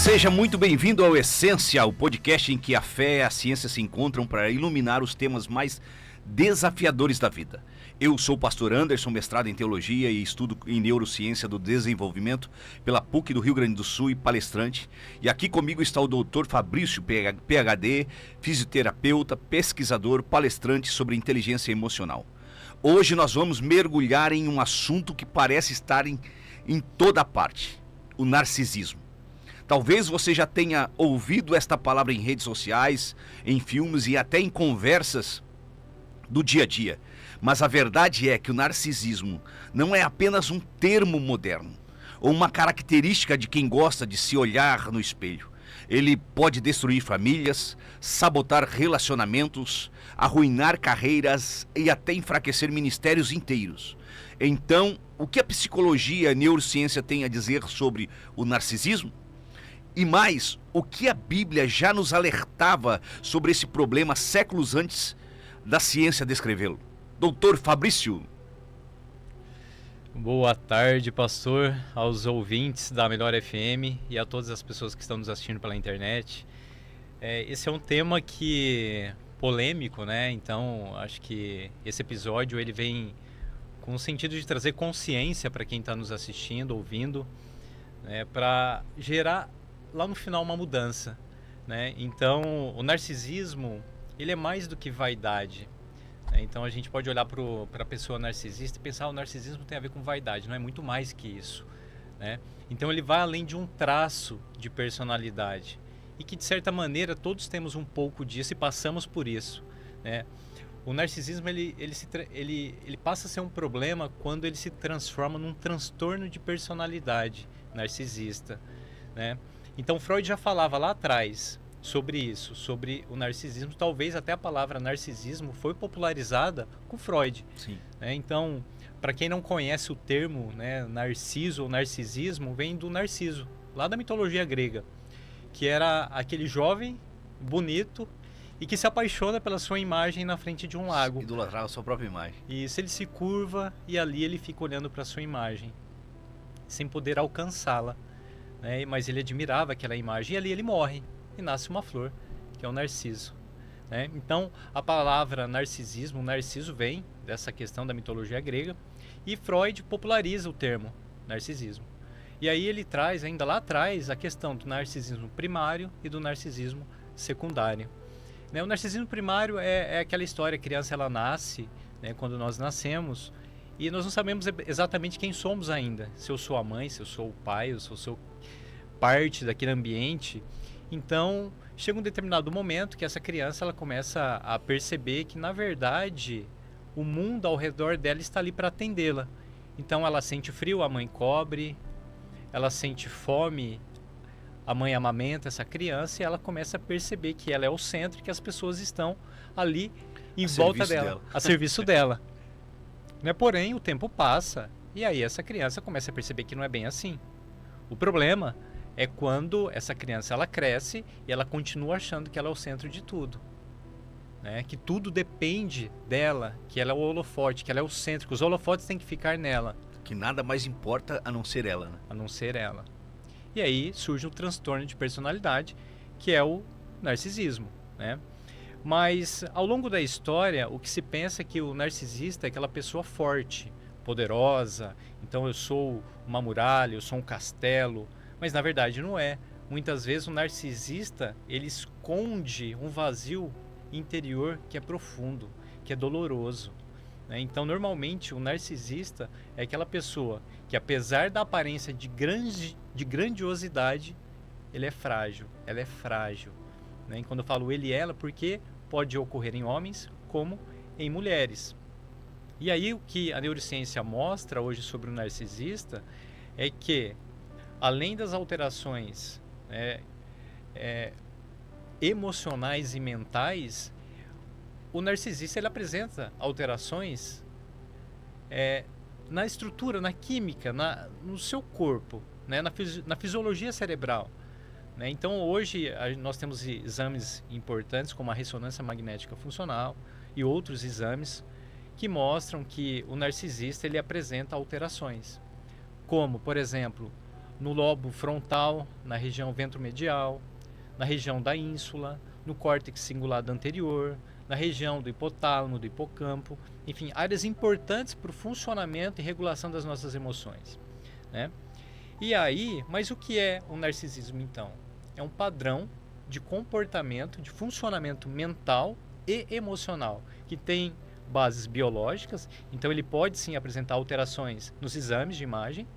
Seja muito bem-vindo ao Essência, o podcast em que a fé e a ciência se encontram para iluminar os temas mais desafiadores da vida. Eu sou o pastor Anderson, mestrado em teologia e estudo em neurociência do desenvolvimento pela PUC do Rio Grande do Sul e palestrante. E aqui comigo está o doutor Fabrício, PhD, fisioterapeuta, pesquisador, palestrante sobre inteligência emocional. Hoje nós vamos mergulhar em um assunto que parece estar em toda parte, o narcisismo. Talvez você já tenha ouvido esta palavra em redes sociais, em filmes e até em conversas do dia a dia. Mas a verdade é que o narcisismo não é apenas um termo moderno ou uma característica de quem gosta de se olhar no espelho. Ele pode destruir famílias, sabotar relacionamentos, arruinar carreiras e até enfraquecer ministérios inteiros. Então, o que a psicologia e a neurociência têm a dizer sobre o narcisismo? E mais, o que a Bíblia já nos alertava sobre esse problema séculos antes da ciência descrevê-lo? Doutor Fabrício. Boa tarde, pastor, aos ouvintes da Melhor FM e a todas as pessoas que estão nos assistindo pela internet. Esse é um tema polêmico, né? Então, acho que esse episódio ele vem com o sentido de trazer consciência para quem está nos assistindo, ouvindo, né? Para gerar lá no final uma mudança, né? Então, o narcisismo, ele é mais do que vaidade, né? Então, a gente pode olhar para a pessoa narcisista e pensar, o narcisismo tem a ver com vaidade, não é muito mais que isso, né? Então, ele vai além de um traço de personalidade e que, de certa maneira, todos temos um pouco disso e passamos por isso, né? O narcisismo, ele passa a ser um problema quando ele se transforma num transtorno de personalidade narcisista, né? Então, Freud já falava lá atrás sobre isso, sobre o narcisismo. Talvez até a palavra narcisismo foi popularizada com Freud. Sim. Né? Então, para quem não conhece o termo, né, narciso ou narcisismo, vem do Narciso, lá da mitologia grega, que era aquele jovem bonito e que se apaixona pela sua imagem na frente de um lago. Idolatrar a sua própria imagem. E isso, ele se curva e ali ele fica olhando para a sua imagem, sem poder alcançá-la. Né? Mas ele admirava aquela imagem e ali ele morre e nasce uma flor, que é o narciso, né? Então a palavra narcisismo, o narciso vem dessa questão da mitologia grega e Freud populariza o termo narcisismo. E aí ele traz ainda lá atrás a questão do narcisismo primário e do narcisismo secundário, né? O narcisismo primário é aquela história, a criança ela nasce, né, quando nós nascemos e nós não sabemos exatamente quem somos ainda, se eu sou a mãe, se eu sou o pai, se eu sou parte daquele ambiente. Então chega um determinado momento que essa criança ela começa a perceber que na verdade o mundo ao redor dela está ali para atendê-la. Então ela sente frio, a mãe cobre, ela sente fome, a mãe amamenta essa criança e ela começa a perceber que ela é o centro e que as pessoas estão ali em volta dela, a serviço dela. Né? Porém, o tempo passa e aí essa criança começa a perceber que não é bem assim. O problema é quando essa criança ela cresce e ela continua achando que ela é o centro de tudo, né? Que tudo depende dela, que ela é o holofote, que ela é o centro, que os holofotes têm que ficar nela. Que nada mais importa a não ser ela, né? A não ser ela. E aí surge um transtorno de personalidade, que é o narcisismo, né? Mas ao longo da história, o que se pensa é que o narcisista é aquela pessoa forte, poderosa, então eu sou uma muralha, eu sou um castelo. Mas na verdade não é. Muitas vezes o narcisista ele esconde um vazio interior que é profundo, que é doloroso, né? Então normalmente o narcisista é aquela pessoa que apesar da aparência de grandiosidade, ele é frágil, ela é frágil, né? E quando eu falo ele e ela, porque pode ocorrer em homens como em mulheres. E aí o que a neurociência mostra hoje sobre o narcisista é que além das alterações emocionais e mentais, o narcisista ele apresenta alterações na estrutura, na química, no seu corpo, né? na fisiologia cerebral, né? Então hoje nós temos exames importantes como a ressonância magnética funcional e outros exames que mostram que o narcisista ele apresenta alterações, como por exemplo no lobo frontal, na região ventromedial, na região da ínsula, no córtex cingulado anterior, na região do hipotálamo, do hipocampo, enfim, áreas importantes para o funcionamento e regulação das nossas emoções, né? E aí, mas o que é o narcisismo então? É um padrão de comportamento, de funcionamento mental e emocional, que tem bases biológicas, então ele pode sim apresentar alterações nos exames de imagem,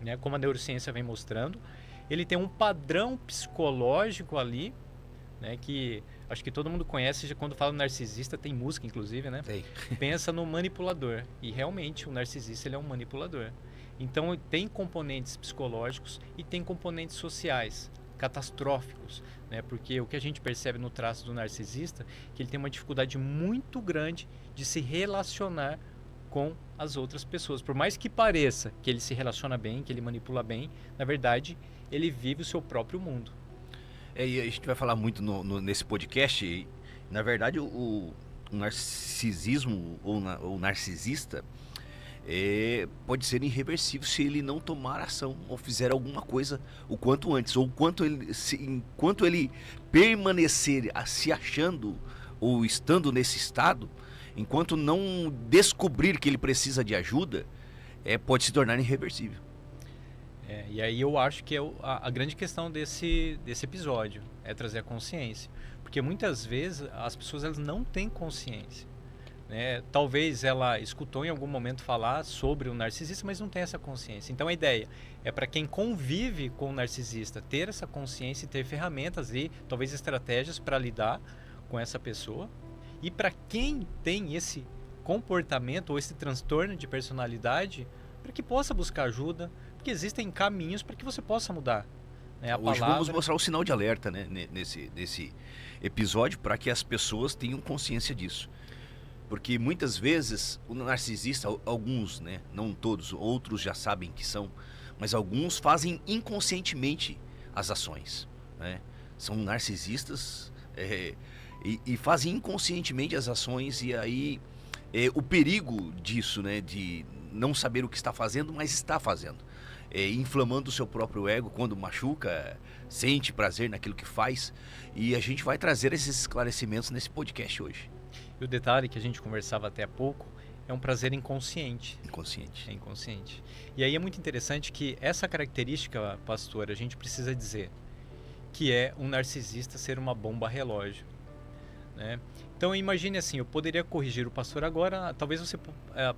né, como a neurociência vem mostrando. Ele tem um padrão psicológico ali, né, que acho que todo mundo conhece, já quando fala narcisista, tem música inclusive, né? Tem. Pensa no manipulador, e realmente o narcisista ele é um manipulador. Então tem componentes psicológicos e tem componentes sociais, catastróficos, né? Porque o que a gente percebe no traço do narcisista, que ele tem uma dificuldade muito grande de se relacionar com as outras pessoas. Por mais que pareça que ele se relaciona bem, que ele manipula bem, na verdade, ele vive o seu próprio mundo. E a gente vai falar muito nesse podcast. E, na verdade, o narcisismo ou o narcisista pode ser irreversível se ele não tomar ação ou fizer alguma coisa o quanto antes, ou enquanto ele permanecer se achando ou estando nesse estado, enquanto não descobrir que ele precisa de ajuda, pode se tornar irreversível. E aí eu acho que a grande questão desse episódio é trazer a consciência, porque muitas vezes as pessoas elas não têm consciência, né? Talvez ela escutou em algum momento falar sobre o narcisista, mas não tem essa consciência. Então a ideia é para quem convive com o narcisista ter essa consciência e ter ferramentas e talvez estratégias para lidar com essa pessoa. E para quem tem esse comportamento ou esse transtorno de personalidade, para que possa buscar ajuda, porque existem caminhos para que você possa mudar, né? Hoje vamos mostrar o sinal de alerta, né, nesse episódio, para que as pessoas tenham consciência disso. Porque muitas vezes o narcisista, alguns, né, não todos, outros já sabem que são, mas alguns fazem inconscientemente as ações, né? São narcisistas e fazem inconscientemente as ações, e aí o perigo disso, né, de não saber o que está fazendo, mas está fazendo, inflamando o seu próprio ego quando machuca, sente prazer naquilo que faz, e a gente vai trazer esses esclarecimentos nesse podcast hoje. E o detalhe que a gente conversava até há pouco é um prazer inconsciente. Inconsciente. É inconsciente. E aí é muito interessante que essa característica, pastor, a gente precisa dizer que é um narcisista ser uma bomba relógio, né? Então imagine assim, eu poderia corrigir o pastor agora, talvez você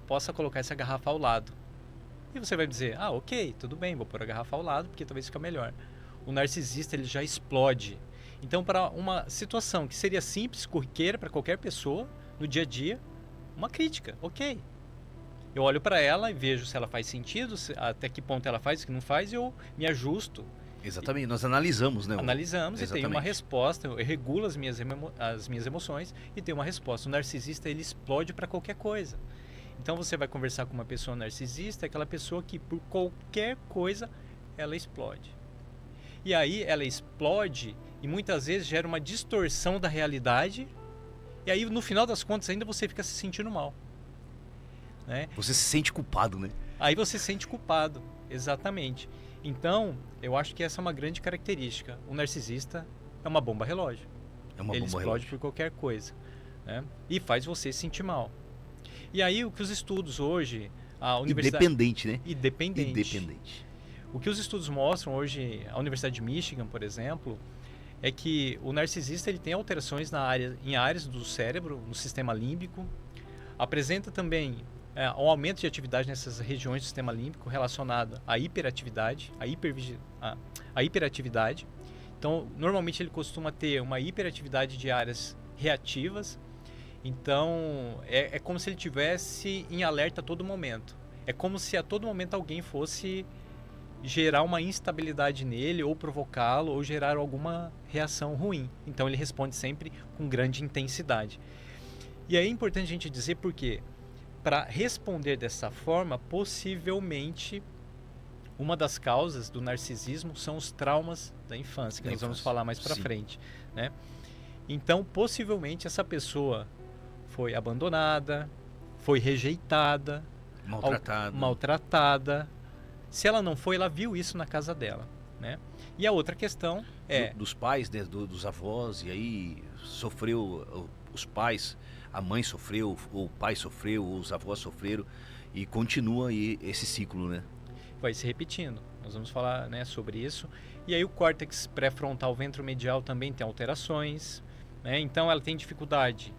possa colocar essa garrafa ao lado. E você vai dizer, ok, tudo bem, vou pôr a garrafa ao lado porque talvez fique melhor. O narcisista ele já explode. Então, para uma situação que seria simples, corriqueira para qualquer pessoa, no dia a dia, uma crítica, ok. Eu olho para ela e vejo se ela faz sentido, até que ponto ela faz, que não faz, e eu me ajusto. Exatamente, nós analisamos, né? Analisamos. Exatamente. E tenho uma resposta, eu regulo as minhas emoções e tenho uma resposta. O narcisista, ele explode para qualquer coisa. Então, você vai conversar com uma pessoa narcisista, aquela pessoa que por qualquer coisa, ela explode. E aí, ela explode e muitas vezes gera uma distorção da realidade, e aí no final das contas ainda você fica se sentindo mal, né? Você se sente culpado, né? Aí você se sente culpado, exatamente. Então, eu acho que essa é uma grande característica. O narcisista é uma bomba relógio. Ele explode por qualquer coisa, né? E faz você se sentir mal. E aí o que os estudos hoje, a universidade... Independente, né? Independente. O que os estudos mostram hoje, a Universidade de Michigan, por exemplo, é que o narcisista ele tem alterações em áreas do cérebro, no sistema límbico, apresenta também um aumento de atividade nessas regiões do sistema límbico relacionado à hiperatividade, à hiperatividade. Então, normalmente ele costuma ter uma hiperatividade de áreas reativas. Então, é como se ele estivesse em alerta a todo momento. É como se a todo momento alguém fosse gerar uma instabilidade nele, ou provocá-lo, ou gerar alguma reação ruim. Então ele responde sempre com grande intensidade. E aí é importante a gente dizer porque, para responder dessa forma, possivelmente uma das causas do narcisismo são os traumas da infância, que nós vamos falar mais para frente, né? Então, possivelmente essa pessoa foi abandonada, foi rejeitada, maltratada, Se ela não foi, ela viu isso na casa dela, né? E a outra questão é... Dos pais, né, dos avós, e aí sofreu os pais, a mãe sofreu, o pai sofreu, os avós sofreram, e continua aí esse ciclo, né? Vai se repetindo. Nós vamos falar, né, sobre isso. E aí o córtex pré-frontal ventromedial também tem alterações, né? Então ela tem dificuldade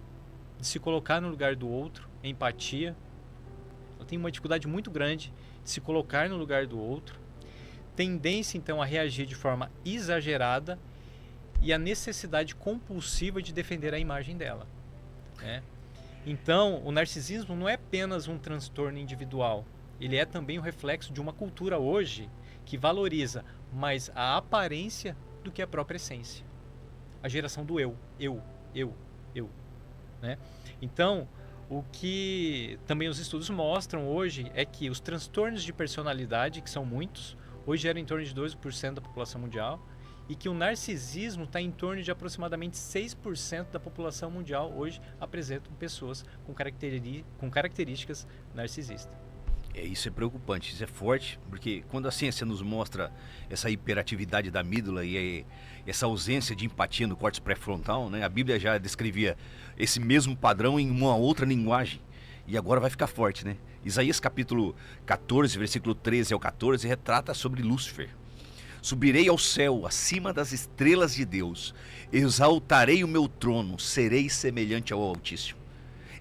de se colocar no lugar do outro, empatia. Ela tem uma dificuldade muito grande de se colocar no lugar do outro. Tendência então a reagir de forma exagerada e a necessidade compulsiva de defender a imagem dela, né? Então o narcisismo não é apenas um transtorno individual, ele é também o reflexo de uma cultura hoje que valoriza mais a aparência do que a própria essência. A geração do eu, né? Então, o que também os estudos mostram hoje é que os transtornos de personalidade, que são muitos, hoje geram em torno de 12% da população mundial, e que o narcisismo está em torno de aproximadamente 6% da população mundial hoje apresentam pessoas com características narcisistas. Isso é preocupante, isso é forte, porque quando a ciência nos mostra essa hiperatividade da amígdala e essa ausência de empatia no córtex pré-frontal, né, a Bíblia já descrevia esse mesmo padrão em uma outra linguagem, e agora vai ficar forte, né? Isaías capítulo 14, versículo 13 ao 14, retrata sobre Lúcifer. Subirei ao céu, acima das estrelas de Deus, exaltarei o meu trono, serei semelhante ao Altíssimo.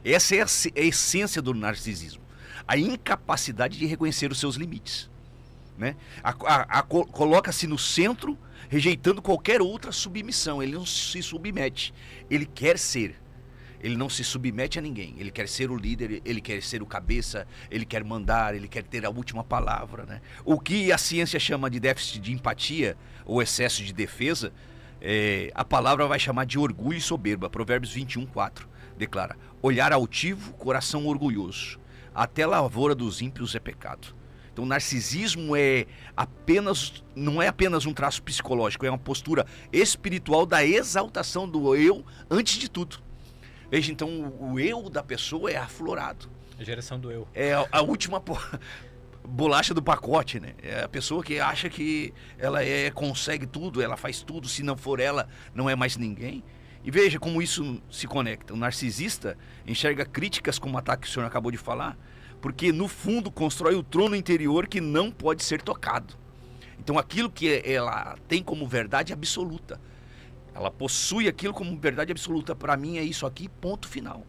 Essa é a essência do narcisismo. A incapacidade de reconhecer os seus limites, né? Coloca-se no centro, rejeitando qualquer outra submissão. Ele não se submete, ele quer ser. Ele não se submete a ninguém. Ele quer ser o líder, ele quer ser o cabeça, ele quer mandar, ele quer ter a última palavra, né? O que a ciência chama de déficit de empatia ou excesso de defesa, a palavra vai chamar de orgulho e soberba. Provérbios 21:4 declara: olhar altivo, coração orgulhoso. Até a lavoura dos ímpios é pecado. Então, o narcisismo não é apenas um traço psicológico, é uma postura espiritual da exaltação do eu antes de tudo. Veja, então, o eu da pessoa é aflorado. A geração do eu. É a última bolacha do pacote, né? É a pessoa que acha que ela consegue tudo, ela faz tudo, se não for ela, não é mais ninguém. E veja como isso se conecta. O narcisista enxerga críticas como o ataque que o senhor acabou de falar, porque no fundo constrói o trono interior que não pode ser tocado. Então aquilo que ela tem como verdade absoluta, ela possui aquilo como verdade absoluta. Para mim é isso aqui, ponto final.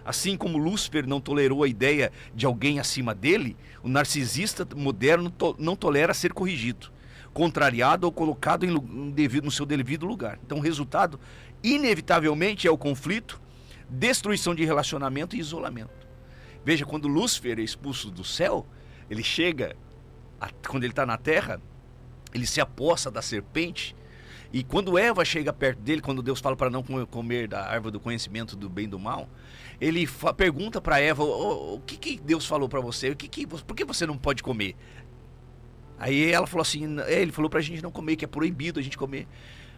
Assim como Lúcifer não tolerou a ideia de alguém acima dele, o narcisista moderno não tolera ser corrigido, contrariado ou colocado no seu devido lugar. Então o resultado, inevitavelmente, é o conflito, destruição de relacionamento e isolamento. Veja, quando Lúcifer é expulso do céu, ele chega, quando ele está na terra, ele se apossa da serpente, e quando Eva chega perto dele, quando Deus fala para não comer da árvore do conhecimento do bem e do mal, ele pergunta para Eva: o que Deus falou para você? Por que você não pode comer? Aí ela falou assim, ele falou pra gente não comer, que é proibido a gente comer.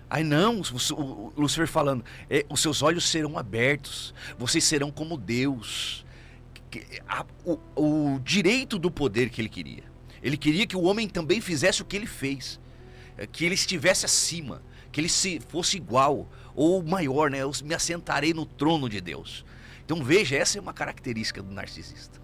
Aí não, o Lúcifer falando, os seus olhos serão abertos, vocês serão como Deus. O direito do poder que ele queria. Ele queria que o homem também fizesse o que ele fez, que ele estivesse acima, que ele fosse igual ou maior, né? Eu me assentarei no trono de Deus. Então veja, essa é uma característica do narcisista.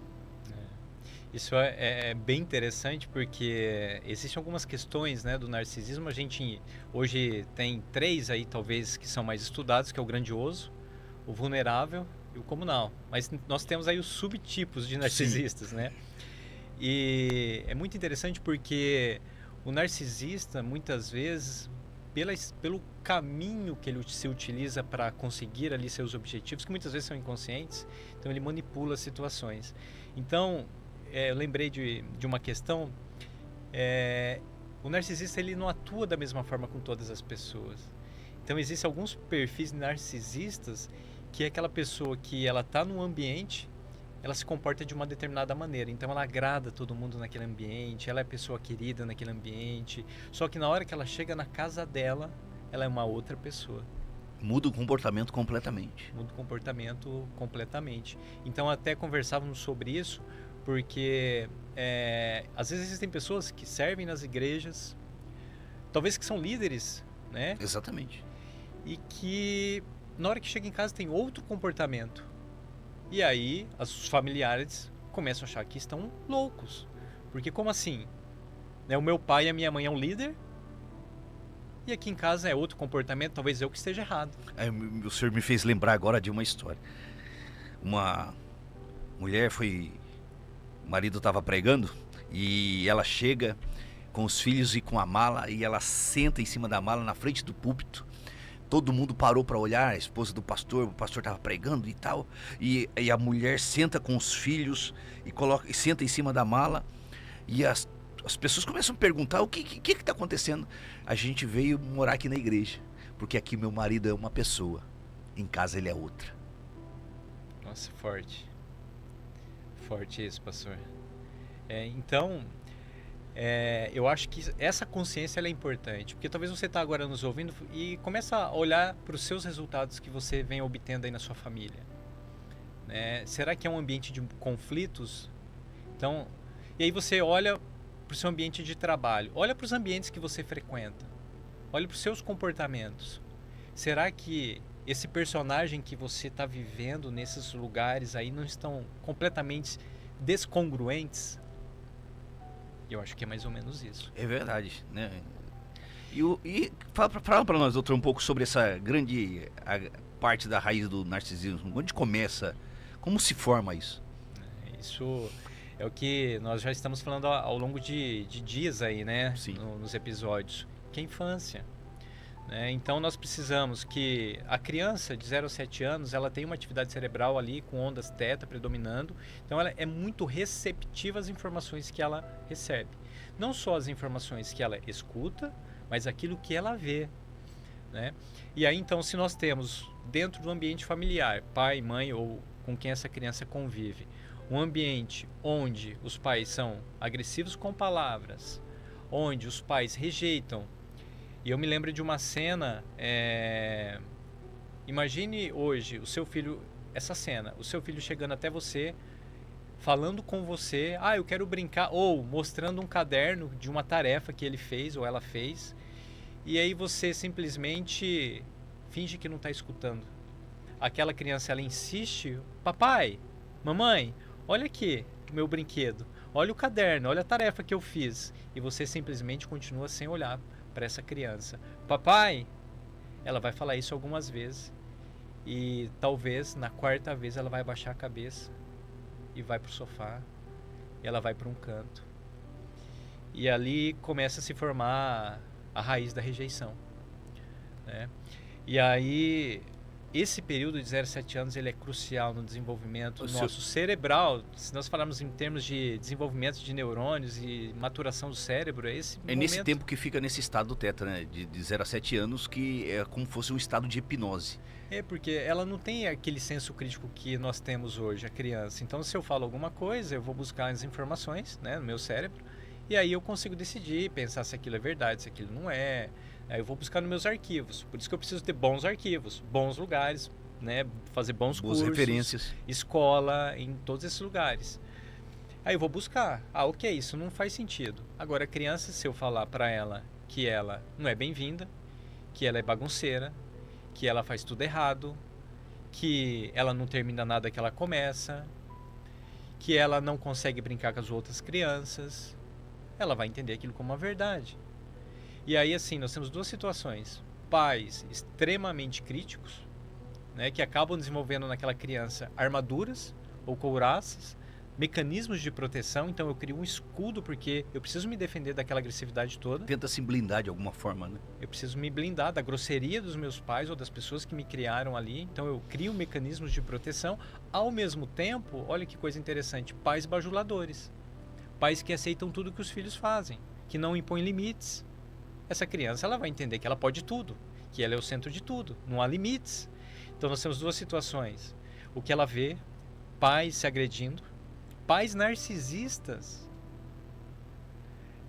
Isso é bem interessante, porque existem algumas questões, né, do narcisismo. A gente hoje tem 3 aí, talvez, que são mais estudados, que é o grandioso, o vulnerável e o comunal. Mas nós temos aí os subtipos de narcisistas, Sim. né? E é muito interessante porque o narcisista, muitas vezes, pelo caminho que ele se utiliza para conseguir ali seus objetivos, que muitas vezes são inconscientes, então ele manipula situações. Então, eu lembrei de uma questão, o narcisista ele não atua da mesma forma com todas as pessoas. Então existem alguns perfis narcisistas que é aquela pessoa que ela está num ambiente, ela se comporta de uma determinada maneira, então ela agrada todo mundo naquele ambiente, ela é pessoa querida naquele ambiente, só que na hora que ela chega na casa dela, ela é uma outra pessoa. Muda o comportamento completamente. Muda o comportamento completamente. Então até conversávamos sobre isso, Porque às vezes existem pessoas que servem nas igrejas, talvez que são líderes, né? Exatamente. E que na hora que chega em casa tem outro comportamento. E aí os familiares começam a achar que estão loucos. Porque como assim? Né? O meu pai e a minha mãe é um líder, e aqui em casa é outro comportamento, talvez eu que esteja errado. O senhor me fez lembrar agora de uma história. Uma mulher o marido estava pregando e ela chega com os filhos e com a mala e ela senta em cima da mala na frente do púlpito. Todo mundo parou para olhar, a esposa do pastor, o pastor estava pregando e tal, e a mulher senta com os filhos e senta em cima da mala, e as pessoas começam a perguntar o que está acontecendo. A gente veio morar aqui na igreja, porque aqui meu marido é uma pessoa, em casa ele é outra. Nossa, forte. Forte isso, pastor. Então, eu acho que essa consciência ela é importante, porque talvez você está agora nos ouvindo e começa a olhar para os seus resultados que você vem obtendo aí na sua família. Será que é um ambiente de conflitos? Então, e aí você olha para o seu ambiente de trabalho, olha para os ambientes que você frequenta, olha para os seus comportamentos. Será que esse personagem que você está vivendo nesses lugares aí não estão completamente descongruentes? Eu acho que é mais ou menos isso. É verdade, né? E fala para nós, doutor, um pouco sobre essa grande parte da raiz do narcisismo. Onde começa? Como se forma isso? Isso é o que nós já estamos falando ao longo de dias aí, né? Sim. Nos episódios, que é a infância. Então nós precisamos que a criança de 0 a 7 anos ela tem uma atividade cerebral ali com ondas θ predominando, então ela é muito receptiva às informações que ela recebe, não só as informações que ela escuta, mas aquilo que ela vê, né? E aí então, se nós temos dentro do ambiente familiar, pai, mãe ou com quem essa criança convive, um ambiente onde os pais são agressivos com palavras, onde os pais rejeitam. E eu me lembro de uma cena, imagine hoje o seu filho, essa cena, o seu filho chegando até você, falando com você, eu quero brincar, ou mostrando um caderno de uma tarefa que ele fez ou ela fez, e aí você simplesmente finge que não está escutando. Aquela criança, ela insiste, papai, mamãe, olha aqui o meu brinquedo, olha o caderno, olha a tarefa que eu fiz, e você simplesmente continua sem olhar para essa criança. Papai, ela vai falar isso algumas vezes e talvez na quarta vez ela vai baixar a cabeça e vai para o sofá e ela vai para um canto. E ali começa a se formar a raiz da rejeição, né? E aí esse período de 0 a 7 anos ele é crucial no desenvolvimento nosso cerebral. Se nós falarmos em termos de desenvolvimento de neurônios e maturação do cérebro, é esse momento. Nesse tempo que fica nesse estado θ, né? De 0 a 7 anos, que é como se fosse um estado de hipnose. Porque ela não tem aquele senso crítico que nós temos hoje, a criança. Então, se eu falo alguma coisa, eu vou buscar as informações, né, no meu cérebro, e aí eu consigo decidir, pensar se aquilo é verdade, se aquilo não é. Aí eu vou buscar nos meus arquivos. Por isso que eu preciso ter bons arquivos, bons lugares, né? Fazer bons boas cursos, referências, escola, em todos esses lugares. Aí eu vou buscar. Ok, isso não faz sentido. Agora a criança, se eu falar para ela que ela não é bem-vinda, que ela é bagunceira, que ela faz tudo errado, que ela não termina nada que ela começa, que ela não consegue brincar com as outras crianças, ela vai entender aquilo como uma verdade. E aí, assim, nós temos duas situações. Pais extremamente críticos, né, que acabam desenvolvendo naquela criança armaduras ou couraças, mecanismos de proteção. Então eu crio um escudo porque eu preciso me defender daquela agressividade toda. Tenta se blindar de alguma forma, né? Eu preciso me blindar da grosseria dos meus pais ou das pessoas que me criaram ali. Então eu crio mecanismos de proteção. Ao mesmo tempo, olha que coisa interessante, pais bajuladores. Pais que aceitam tudo que os filhos fazem, que não impõem limites. Essa criança ela vai entender que ela pode tudo, que ela é o centro de tudo, não há limites. Então nós temos duas situações. O que ela vê, pais se agredindo, pais narcisistas.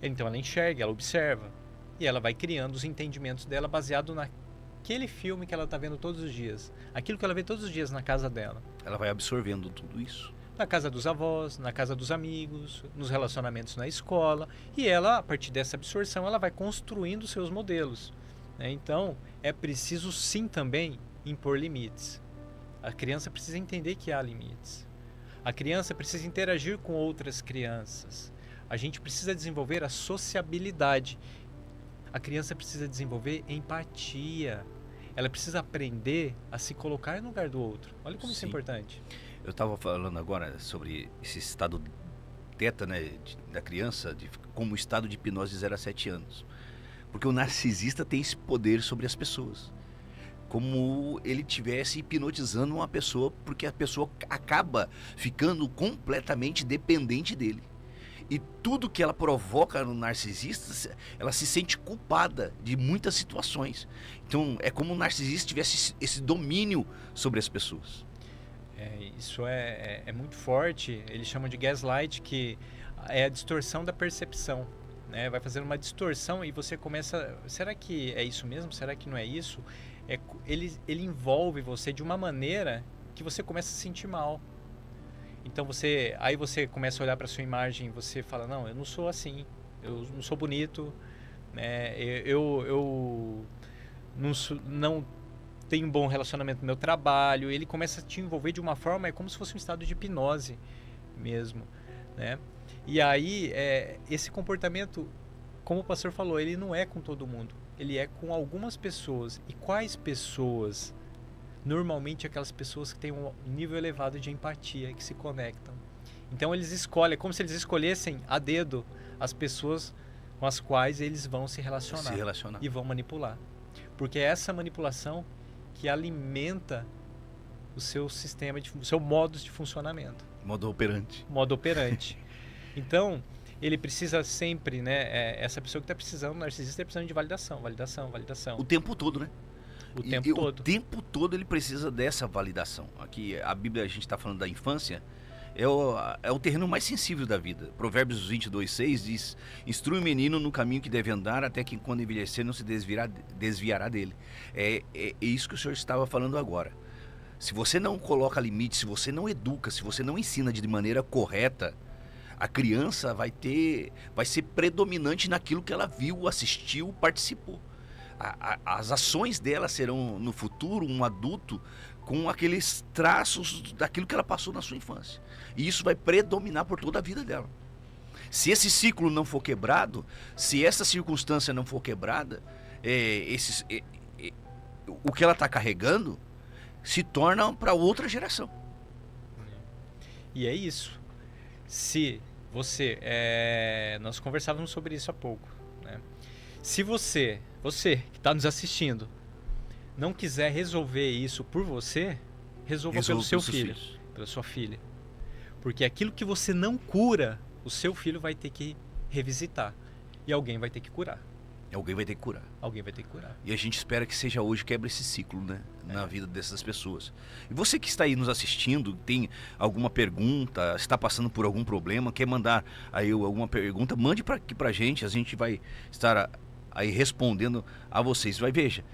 Então ela enxerga, ela observa, e ela vai criando os entendimentos dela baseado naquele filme que ela está vendo todos os dias, aquilo que ela vê todos os dias na casa dela. Ela vai absorvendo tudo isso. na casa dos avós, na casa dos amigos, nos relacionamentos na escola. E ela, a partir dessa absorção, ela vai construindo seus modelos, né? Então, é preciso sim também impor limites. A criança precisa entender que há limites. A criança precisa interagir com outras crianças. A gente precisa desenvolver a sociabilidade. A criança precisa desenvolver empatia. Ela precisa aprender a se colocar no lugar do outro. Olha como isso é importante. Eu estava falando agora sobre esse estado teta, né, da criança, como estado de hipnose de 0 a 7 anos. Porque o narcisista tem esse poder sobre as pessoas. Como ele estivesse hipnotizando uma pessoa, porque a pessoa acaba ficando completamente dependente dele. E tudo que ela provoca no narcisista, ela se sente culpada de muitas situações. Então, é como o narcisista tivesse esse domínio sobre as pessoas. Isso é muito forte. Eles chamam de gaslight, que é a distorção da percepção, né? Vai fazendo uma distorção e você começa... Será que é isso mesmo? Será que não é isso? Ele envolve você de uma maneira que você começa a se sentir mal. Então aí você começa a olhar para sua imagem e você fala, não, eu não sou assim, eu não sou bonito, né? Eu não tenho um bom relacionamento no meu trabalho. Ele começa a te envolver de uma forma, é como se fosse um estado de hipnose mesmo, né? E aí, esse comportamento, como o pastor falou, ele não é com todo mundo, ele é com algumas pessoas. E quais pessoas? Normalmente aquelas pessoas que têm um nível elevado de empatia, que se conectam. Então eles escolhem, é como se eles escolhessem a dedo as pessoas com as quais eles vão se relacionar. E vão manipular. Porque é essa manipulação que alimenta o seu sistema, o seu modo de funcionamento. Modo operante. Então, ele precisa sempre, né? Essa pessoa que está precisando, o narcisista está precisando de validação. O tempo todo, né? O tempo todo ele precisa dessa validação. Aqui a Bíblia, a gente está falando da infância, é o terreno mais sensível da vida. Provérbios 22:6 diz: instrui o menino no caminho que deve andar, até que quando envelhecer não se desviará dele. É isso que o senhor estava falando agora. Se você não coloca limite, se você não educa, se você não ensina de maneira correta, a criança vai ser predominante naquilo que ela viu, assistiu, participou. As ações dela serão no futuro um adulto com aqueles traços daquilo que ela passou na sua infância. E isso vai predominar por toda a vida dela. Se esse ciclo não for quebrado, se essa circunstância não for quebrada, o que ela está carregando se torna para outra geração. E é isso. Se você... nós conversávamos sobre isso há pouco, né? Se você que está nos assistindo, não quiser resolver isso por você, resolva pelo seu filho, pela sua filha. Porque aquilo que você não cura, o seu filho vai ter que revisitar. E alguém vai ter que curar. Alguém vai ter que curar. E a gente espera que seja hoje, quebre esse ciclo, né? Na vida dessas pessoas. E você que está aí nos assistindo, tem alguma pergunta, está passando por algum problema, quer mandar aí alguma pergunta, mande aqui pra gente, a gente vai estar aí respondendo a vocês. Veja,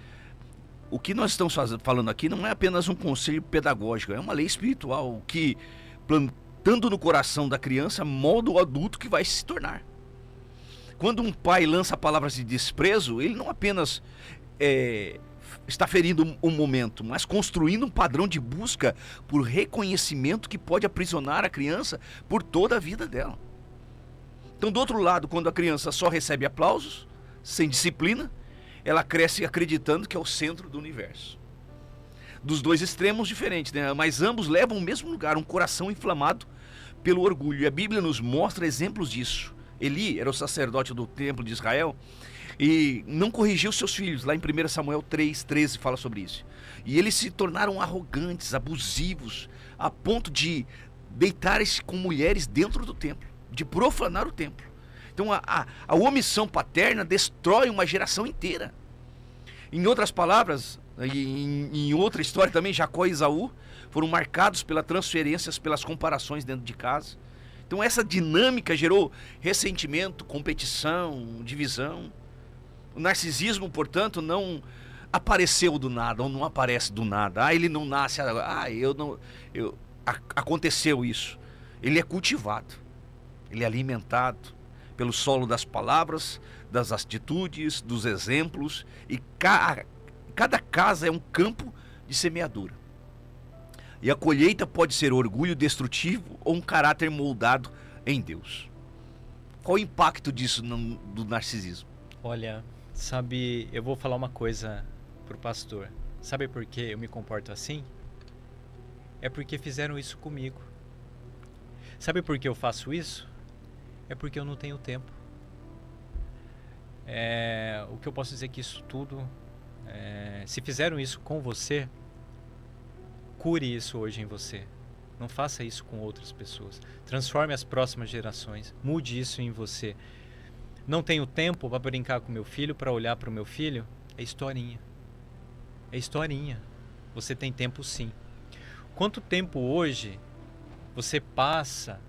o que nós estamos falando aqui não é apenas um conselho pedagógico, é uma lei espiritual que, plantando no coração da criança, molda o adulto que vai se tornar. Quando um pai lança palavras de desprezo, ele não apenas está ferindo um momento, mas construindo um padrão de busca por reconhecimento que pode aprisionar a criança por toda a vida dela. Então, do outro lado, quando a criança só recebe aplausos, sem disciplina, ela cresce acreditando que é o centro do universo. Dos dois extremos diferentes, né? Mas ambos levam ao mesmo lugar, um coração inflamado pelo orgulho. E a Bíblia nos mostra exemplos disso. Eli era o sacerdote do templo de Israel e não corrigiu seus filhos. Lá em 1 Samuel 3:13 fala sobre isso. E eles se tornaram arrogantes, abusivos, a ponto de deitarem-se com mulheres dentro do templo, de profanar o templo. Então a omissão paterna destrói uma geração inteira. Em outras palavras, em outra história também, Jacó e Esaú foram marcados pelas transferências, pelas comparações dentro de casa. Então essa dinâmica gerou ressentimento, competição, divisão. O narcisismo, portanto, não apareceu do nada, ou não aparece do nada. Ele não nasce, aconteceu isso. ele é cultivado, ele é alimentado pelo solo das palavras, das atitudes, dos exemplos, e cada casa é um campo de semeadura. E a colheita pode ser orgulho destrutivo ou um caráter moldado em Deus. Qual o impacto disso do narcisismo? Olha, sabe, eu vou falar uma coisa pro pastor. Sabe por que eu me comporto assim? É porque fizeram isso comigo. Sabe por que eu faço isso? É porque eu não tenho tempo. O que eu posso dizer que isso tudo, se fizeram isso com você, cure isso hoje em você. Não faça isso com outras pessoas. Transforme as próximas gerações. Mude isso em você. Não tenho tempo para brincar com meu filho, para olhar para o meu filho. É historinha. É historinha. Você tem tempo sim. Quanto tempo hoje você passa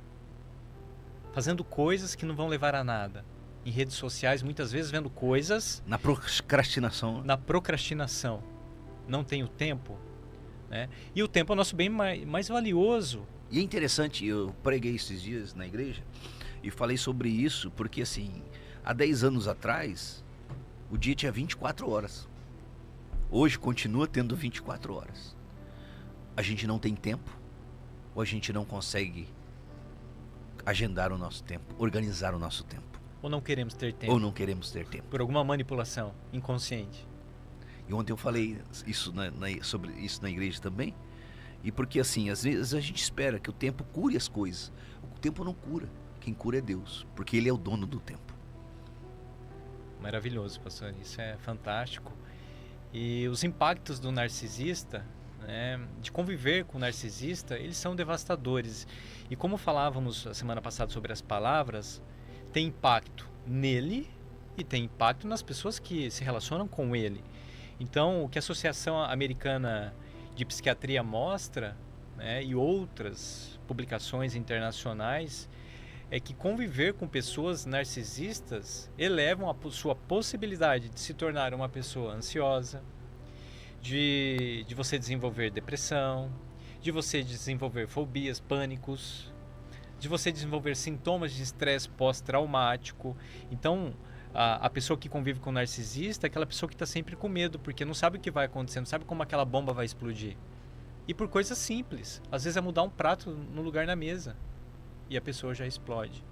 fazendo coisas que não vão levar a nada? Em redes sociais, muitas vezes vendo coisas... Na procrastinação. Na procrastinação. Não tenho tempo. Né? E o tempo é o nosso bem mais valioso. E é interessante, eu preguei esses dias na igreja e falei sobre isso, porque assim, há 10 anos atrás, o dia tinha 24 horas. Hoje continua tendo 24 horas. A gente não tem tempo, ou a gente não consegue agendar o nosso tempo, organizar o nosso tempo. Ou não queremos ter tempo. Ou não queremos ter tempo. Por alguma manipulação inconsciente. E ontem eu falei isso sobre isso na igreja também. E porque assim, às vezes a gente espera que o tempo cure as coisas. O tempo não cura. Quem cura é Deus, porque Ele é o dono do tempo. Maravilhoso, pastor. Isso é fantástico. E os impactos do narcisista, né, de conviver com o narcisista, eles são devastadores. E como falávamos a semana passada sobre as palavras, tem impacto nele e tem impacto nas pessoas que se relacionam com ele. Então, o que a Associação Americana de Psiquiatria mostra, né, e outras publicações internacionais, é que conviver com pessoas narcisistas elevam a sua possibilidade de se tornar uma pessoa ansiosa, de você desenvolver depressão, de você desenvolver fobias, pânicos, de você desenvolver sintomas de estresse pós-traumático. Então, a pessoa que convive com o narcisista é aquela pessoa que está sempre com medo, porque não sabe o que vai acontecer, não sabe como aquela bomba vai explodir. E por coisas simples. Às vezes é mudar um prato no lugar na mesa e a pessoa já explode.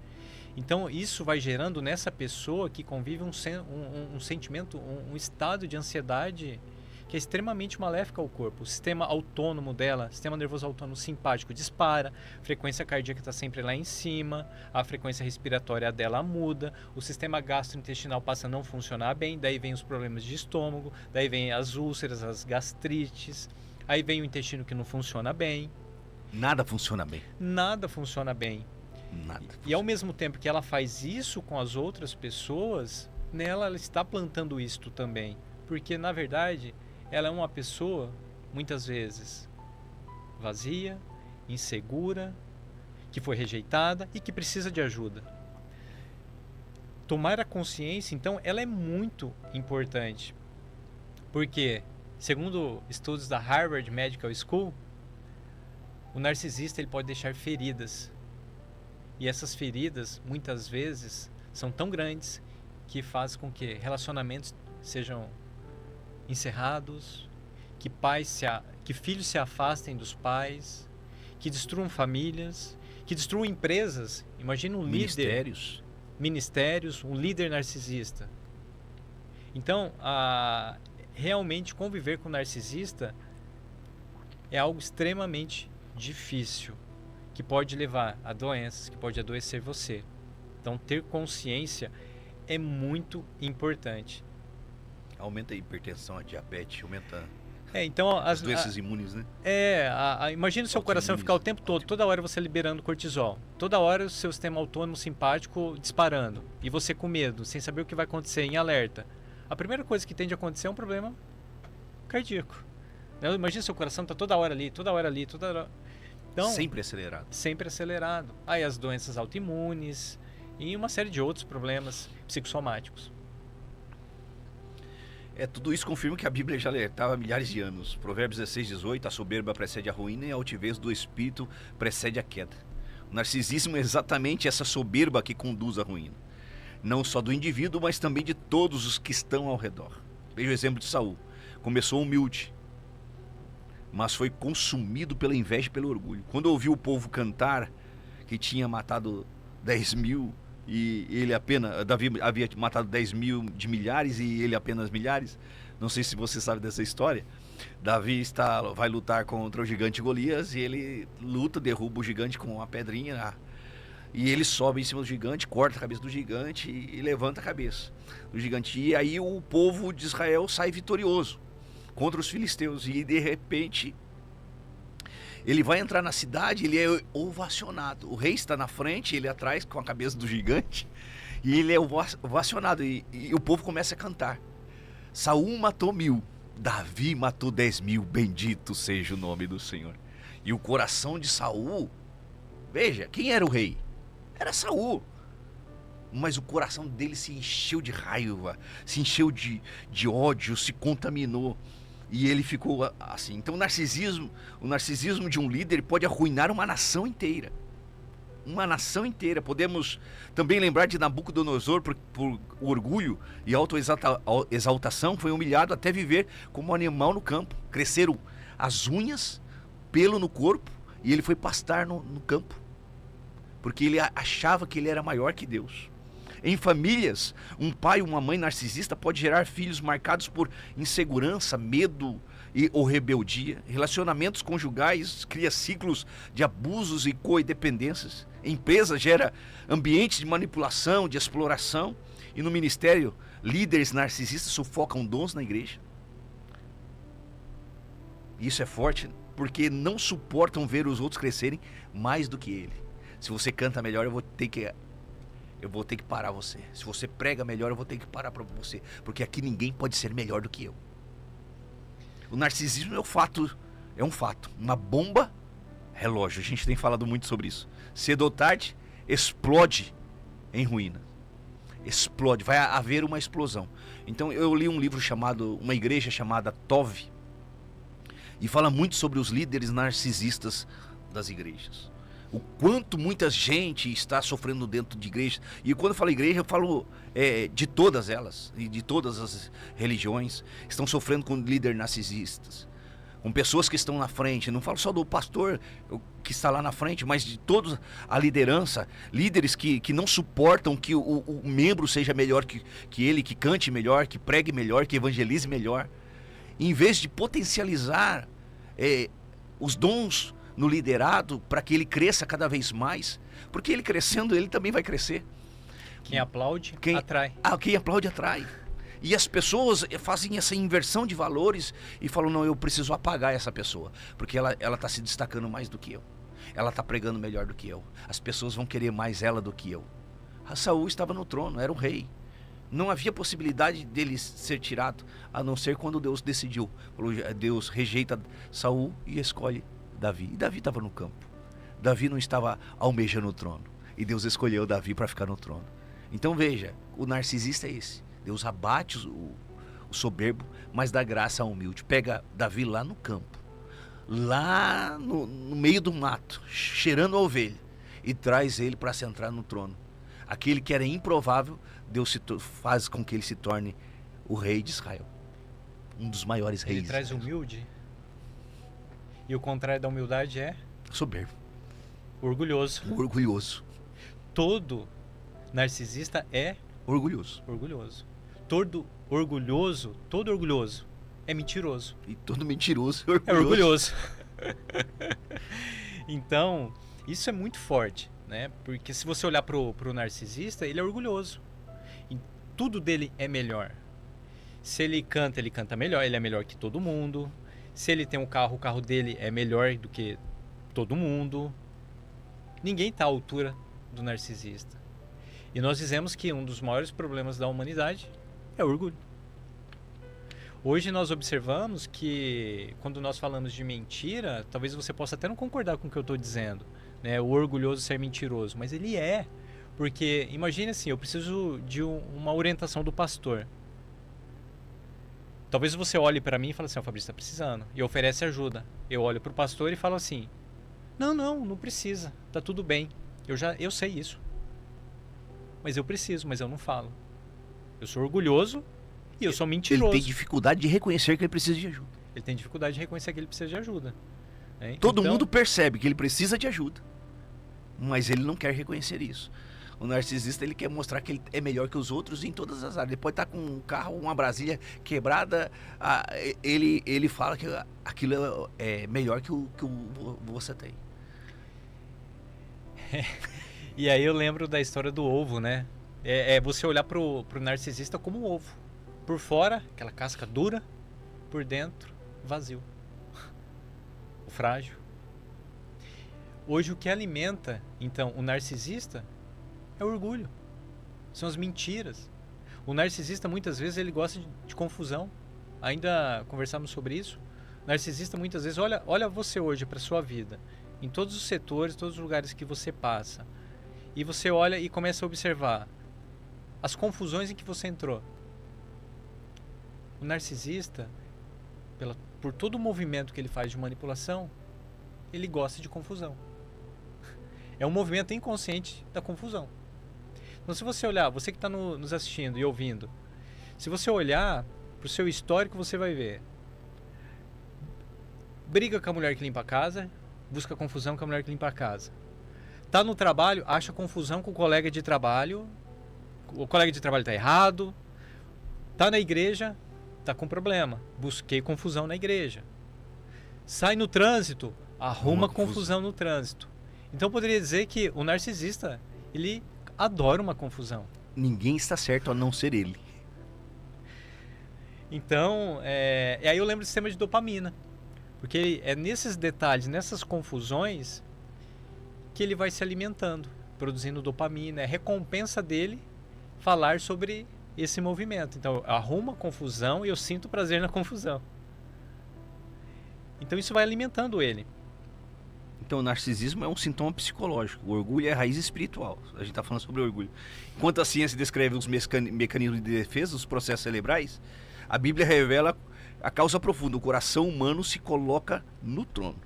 Então isso vai gerando nessa pessoa que convive um sentimento, um estado de ansiedade que é extremamente maléfico ao corpo. O sistema autônomo dela, sistema nervoso autônomo simpático dispara, a frequência cardíaca está sempre lá em cima, a frequência respiratória dela muda, o sistema gastrointestinal passa a não funcionar bem, daí vem os problemas de estômago, daí vem as úlceras, as gastrites, aí vem o intestino que não funciona bem. Nada funciona bem. Nada funciona bem. Nada. E ao mesmo tempo que ela faz isso com as outras pessoas, nela ela está plantando isto também. Porque, na verdade, ela é uma pessoa, muitas vezes, vazia, insegura, que foi rejeitada e que precisa de ajuda. Tomar a consciência, então, ela é muito importante. Porque, segundo estudos da Harvard Medical School, o narcisista ele pode deixar feridas. E essas feridas, muitas vezes, são tão grandes que faz com que relacionamentos sejam encerrados, que filhos se afastem dos pais, que destruam famílias, que destruam empresas. Imagina um ministérios, um líder narcisista. Então, realmente conviver com um narcisista é algo extremamente difícil, que pode levar a doenças, que pode adoecer você. Então, ter consciência é muito importante. Aumenta a hipertensão, a diabetes, aumenta então, as doenças imunes, né? Imagina o seu coração ficar o tempo todo, toda hora você liberando cortisol. Toda hora o seu sistema autônomo simpático disparando. E você com medo, sem saber o que vai acontecer, em alerta. A primeira coisa que tende a acontecer é um problema cardíaco. Imagina seu coração tá toda hora ali, toda hora ali, toda hora... Então, sempre acelerado. Sempre acelerado. Aí as doenças autoimunes e uma série de outros problemas psicossomáticos. Tudo isso confirma que a Bíblia já alertava há milhares de anos. Provérbios 16, 18, a soberba precede a ruína e a altivez do espírito precede a queda. O narcisismo é exatamente essa soberba que conduz à ruína. Não só do indivíduo, mas também de todos os que estão ao redor. Veja o exemplo de Saul. Começou humilde, mas foi consumido pela inveja e pelo orgulho. Quando ouviu o povo cantar que tinha matado 10 mil, e ele apenas, Davi havia matado 10 mil de milhares e ele apenas milhares. Não sei se você sabe dessa história. Davi vai lutar contra o gigante Golias e ele luta, derruba o gigante com uma pedrinha. E ele sobe em cima do gigante, corta a cabeça do gigante e levanta a cabeça do gigante. E aí o povo de Israel sai vitorioso contra os filisteus. E de repente ele vai entrar na cidade, ele é ovacionado. O rei está na frente, ele atrás com a cabeça do gigante. E ele é ovacionado. E o povo começa a cantar. Saul matou 1000, Davi matou 10 mil, bendito seja o nome do Senhor. E o coração de Saul, veja, quem era o rei? Era Saul. Mas o coração dele se encheu de raiva, se encheu de ódio, se contaminou. E ele ficou assim. Então o narcisismo de um líder pode arruinar uma nação inteira. Uma nação inteira. Podemos também lembrar de Nabucodonosor, por orgulho e autoexaltação, foi humilhado até viver como um animal no campo. Cresceram as unhas, pelo no corpo, e ele foi pastar no campo. Porque ele achava que ele era maior que Deus. Em famílias, um pai ou uma mãe narcisista pode gerar filhos marcados por insegurança, medo ou rebeldia. Relacionamentos conjugais cria ciclos de abusos e codependências. Empresa gera ambientes de manipulação, de exploração. E no ministério, líderes narcisistas sufocam dons na igreja. Isso é forte porque não suportam ver os outros crescerem mais do que ele. Se você canta melhor, eu vou ter que parar você. Se você prega melhor, eu vou ter que parar para você. Porque aqui ninguém pode ser melhor do que eu. O narcisismo é um fato. Uma bomba relógio. A gente tem falado muito sobre isso. Cedo ou tarde, explode em ruína. Explode. Vai haver uma explosão. Então eu li um livro uma igreja chamada Tov. E fala muito sobre os líderes narcisistas das igrejas. O quanto muita gente está sofrendo dentro de igrejas. E quando eu falo igreja, eu falo de todas elas. E de todas as religiões. Estão sofrendo com líderes narcisistas. Com pessoas que estão na frente. Não falo só do pastor que está lá na frente, mas de toda a liderança. Líderes que não suportam que o membro seja melhor que ele, que cante melhor, que pregue melhor, que evangelize melhor. Em vez de potencializar os dons no liderado, para que ele cresça cada vez mais, porque ele crescendo, ele também vai crescer. Quem aplaude, atrai. Quem aplaude, atrai. E as pessoas fazem essa inversão de valores e falam, não, eu preciso apagar essa pessoa, porque ela está se destacando mais do que eu. Ela está pregando melhor do que eu. As pessoas vão querer mais ela do que eu. Saul estava no trono, era o rei. Não havia possibilidade dele ser tirado, a não ser quando Deus decidiu. Deus rejeita Saul e escolhe Davi. E Davi estava no campo. Davi não estava almejando o trono. E Deus escolheu Davi para ficar no trono. Então veja, o narcisista é esse. Deus abate o soberbo, mas dá graça ao humilde. Pega Davi lá no campo, lá no meio do mato, cheirando a ovelha, e traz ele para se entrar no trono. Aquele que era improvável, Deus faz com que ele se torne o rei de Israel. Um dos maiores reis. Ele traz humilde. E o contrário da humildade é? Soberbo. Orgulhoso. Orgulhoso. Todo narcisista é? Orgulhoso. Orgulhoso. Todo orgulhoso é mentiroso. E todo mentiroso é orgulhoso. Então, isso é muito forte, né? Porque se você olhar pro narcisista, ele é orgulhoso. E tudo dele é melhor. Se ele canta melhor, ele é melhor que todo mundo. Se ele tem um carro, o carro dele é melhor do que todo mundo. Ninguém está à altura do narcisista. E nós dizemos que um dos maiores problemas da humanidade é o orgulho. Hoje nós observamos que quando nós falamos de mentira, talvez você possa até não concordar com o que eu estou dizendo, né? O orgulhoso ser mentiroso, mas ele é. Porque imagine assim, eu preciso de uma orientação do pastor. Talvez você olhe para mim e fale assim, o Fabrício está precisando, e oferece ajuda. Eu olho para o pastor e falo assim, não precisa, tá tudo bem. Eu sei isso. Mas eu preciso, mas eu não falo. Eu sou orgulhoso e eu sou mentiroso. Ele tem dificuldade de reconhecer que ele precisa de ajuda. Ele tem dificuldade de reconhecer que ele precisa de ajuda. Né? Todo mundo percebe que ele precisa de ajuda, mas ele não quer reconhecer isso. O narcisista, ele quer mostrar que ele é melhor que os outros em todas as áreas. Ele pode estar com um carro, uma Brasília quebrada, ele fala que aquilo é melhor que o você tem. E aí eu lembro da história do ovo, né? É você olhar pro narcisista como um ovo. Por fora, aquela casca dura, por dentro, vazio. O frágil. Hoje o que alimenta, então, o narcisista é o orgulho. São as mentiras. O narcisista, muitas vezes, ele gosta de confusão. Ainda conversamos sobre isso. O narcisista, muitas vezes, olha você hoje para sua vida. Em todos os setores, todos os lugares que você passa. E você olha e começa a observar as confusões em que você entrou. O narcisista, por todo o movimento que ele faz de manipulação, ele gosta de confusão. É um movimento inconsciente da confusão. Então, se você olhar, você que está nos assistindo e ouvindo, se você olhar para o seu histórico, você vai ver. Briga com a mulher que limpa a casa, busca confusão com a mulher que limpa a casa. Tá no trabalho, acha confusão com o colega de trabalho, o colega de trabalho está errado. Tá na igreja, tá com problema, busquei confusão na igreja. Sai no trânsito, arruma confusão no trânsito. Então poderia dizer que o narcisista, ele adora uma confusão. Ninguém está certo a não ser ele. Então, e aí eu lembro do sistema de dopamina. Porque é nesses detalhes, nessas confusões, que ele vai se alimentando, produzindo dopamina. É recompensa dele falar sobre esse movimento. Então, eu arrumo a confusão e eu sinto prazer na confusão. Então, isso vai alimentando ele. Então, o narcisismo é um sintoma psicológico. O orgulho é a raiz espiritual. A gente está falando sobre orgulho. Enquanto a ciência descreve os mecanismos de defesa, os processos cerebrais, a Bíblia revela a causa profunda. O coração humano se coloca no trono.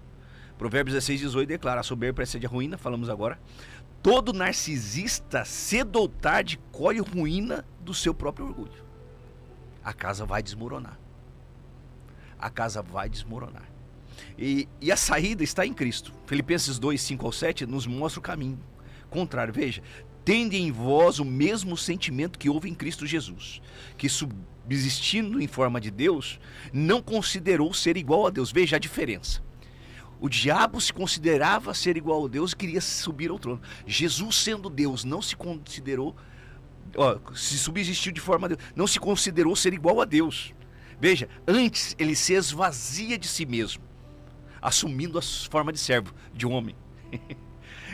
Provérbios 16:18 declara: a soberba precede a ruína, falamos agora. Todo narcisista, cedo ou tarde, colhe ruína do seu próprio orgulho. A casa vai desmoronar. A casa vai desmoronar. E a saída está em Cristo. Filipenses 2:5-7 nos mostra o caminho contrário. Veja: tende em vós o mesmo sentimento que houve em Cristo Jesus, que subsistindo em forma de Deus, não considerou ser igual a Deus. Veja a diferença. O diabo se considerava ser igual a Deus e queria subir ao trono. Jesus, sendo Deus, não se considerou, se subsistiu de forma de Deus, não se considerou ser igual a Deus. Veja, antes ele se esvazia de si mesmo, assumindo a forma de servo, de homem.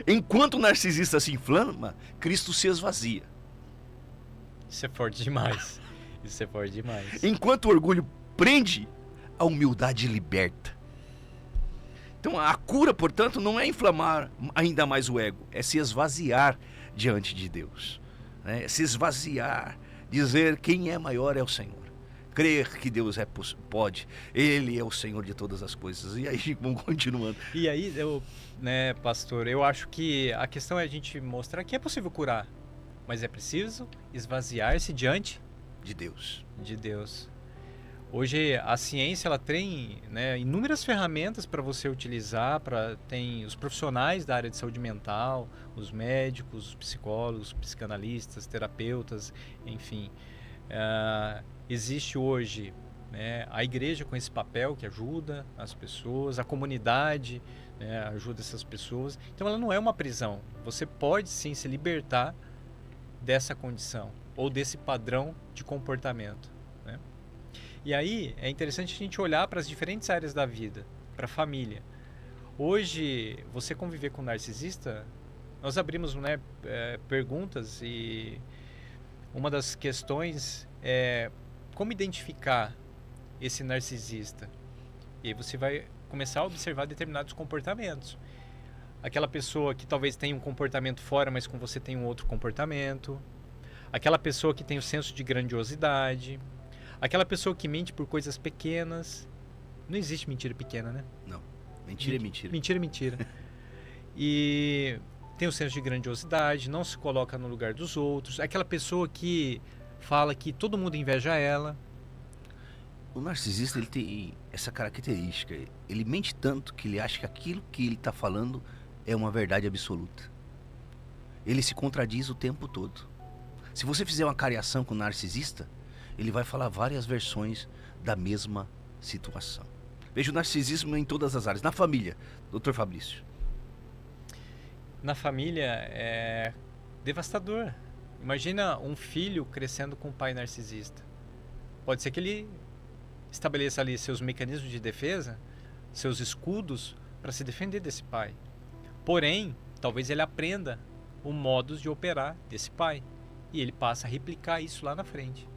Enquanto o narcisista se inflama, Cristo se esvazia. Isso é forte demais. Isso é forte demais. Enquanto o orgulho prende, a humildade liberta. Então a cura, portanto, não é inflamar ainda mais o ego, é se esvaziar diante de Deus, né? Se esvaziar, dizer quem é maior é o Senhor. Crer que Deus pode, Ele é o Senhor de todas as coisas. E aí vamos continuando. E aí, pastor, eu acho que a questão é a gente mostrar que é possível curar, mas é preciso esvaziar-se diante de Deus. De Deus. Hoje a ciência ela tem, né, inúmeras ferramentas para você utilizar, tem os profissionais da área de saúde mental, os médicos, os psicólogos, psicanalistas, terapeutas, enfim. Existe hoje, né, a igreja com esse papel que ajuda as pessoas, a comunidade, né, ajuda essas pessoas. Então ela não é uma prisão. Você pode sim se libertar dessa condição ou desse padrão de comportamento, né? E aí é interessante a gente olhar para as diferentes áreas da vida, para a família. Hoje, você conviver com um narcisista, nós abrimos, né, perguntas, e uma das questões é como identificar esse narcisista. E aí você vai começar a observar determinados comportamentos. Aquela pessoa que talvez tenha um comportamento fora, mas com você tem um outro comportamento. Aquela pessoa que tem o senso de grandiosidade. Aquela pessoa que mente por coisas pequenas. Não existe mentira pequena, né? Não. Mentira é mentira. Mentira é mentira. E tem o senso de grandiosidade, não se coloca no lugar dos outros, é aquela pessoa que fala que todo mundo inveja ela. O narcisista, ele tem essa característica. Ele mente tanto que ele acha que aquilo que ele está falando é uma verdade absoluta. Ele se contradiz o tempo todo. Se você fizer uma cariação com o narcisista, ele vai falar várias versões da mesma situação. Veja o narcisismo em todas as áreas. Na família, Dr. Fabrício. Na família é devastador. Imagina um filho crescendo com um pai narcisista. Pode ser que ele estabeleça ali seus mecanismos de defesa, seus escudos para se defender desse pai. Porém, talvez ele aprenda o modus de operar desse pai e ele passa a replicar isso lá na frente,